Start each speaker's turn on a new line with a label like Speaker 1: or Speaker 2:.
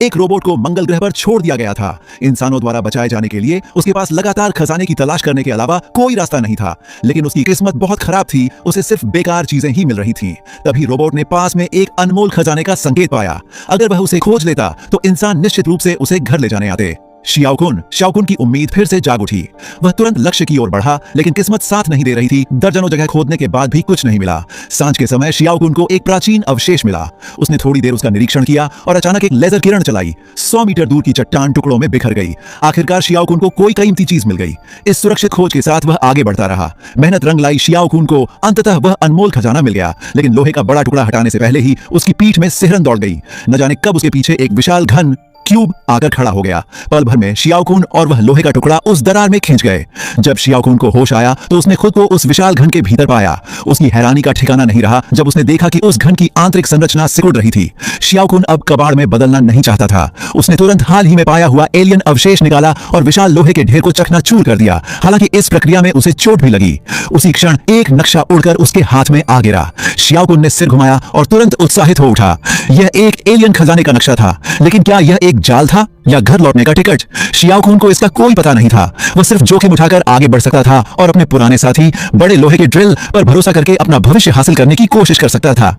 Speaker 1: एक रोबोट को मंगल ग्रह पर छोड़ दिया गया था। इंसानों द्वारा बचाए जाने के लिए उसके पास लगातार खजाने की तलाश करने के अलावा कोई रास्ता नहीं था, लेकिन उसकी किस्मत बहुत खराब थी। उसे सिर्फ बेकार चीजें ही मिल रही थीं। तभी रोबोट ने पास में एक अनमोल खजाने का संकेत पाया। अगर वह उसे खोज लेता तो इंसान निश्चित रूप से उसे घर ले जाने आते। शाओकुन की उम्मीद फिर से जाग उठी। वह तुरंत लक्ष्य की ओर बढ़ा, लेकिन किस्मत साथ नहीं दे रही थी। दर्जनों जगह खोदने के बाद भी कुछ नहीं मिला। सांझ के समय शाओकुन को एक प्राचीन अवशेष मिला। उसने थोड़ी देर उसका निरीक्षण किया और अचानक एक लेजर किरण चलाई। 100 मीटर दूर की चट्टान टुकड़ों में बिखर गई। आखिरकार शाओकुन को कोई कीमती चीज मिल गई। इस सुरक्षित खोज के साथ वह आगे बढ़ता रहा। मेहनत रंग लाई शाओकुन को। अंततः वह अनमोल खजाना मिल गया, लेकिन लोहे का बड़ा टुकड़ा हटाने से पहले ही उसकी पीठ में सिहरन दौड़ गई। न जाने कब उसके पीछे एक विशाल घन क्यूब आकर खड़ा हो गया। पल भर में शाओकुन और वह लोहे का टुकड़ा उस दरार में खिंच गए। जब शाओकुन को होश आया तो उसने खुद को उस विशाल घन के भीतर पाया। उसकी हैरानी का ठिकाना नहीं रहा जब उसने देखा कि उस घन की आंतरिक संरचना सिकुड़ रही थी। शाओकुन अब कबाड़ में बदलना नहीं चाहता था। उसने तुरंत हाल ही में पाया हुआ एलियन अवशेष निकाला और विशाल लोहे के ढेर को चकनाचूर कर दिया। हालांकि इस प्रक्रिया में उसे चोट भी लगी। उसी क्षण एक नक्शा उड़कर उसके हाथ में आ गिरा। शाओकुन ने सिर घुमाया और तुरंत उत्साहित हो उठा। यह एक एलियन खजाने का नक्शा था, लेकिन क्या यह एक जाल था या घर लौटने का टिकट? शाओकुन को इसका कोई पता नहीं था। वह सिर्फ जोखिम उठाकर आगे बढ़ सकता था और अपने पुराने साथी बड़े लोहे के ड्रिल पर भरोसा करके अपना भविष्य हासिल करने की कोशिश कर सकता था।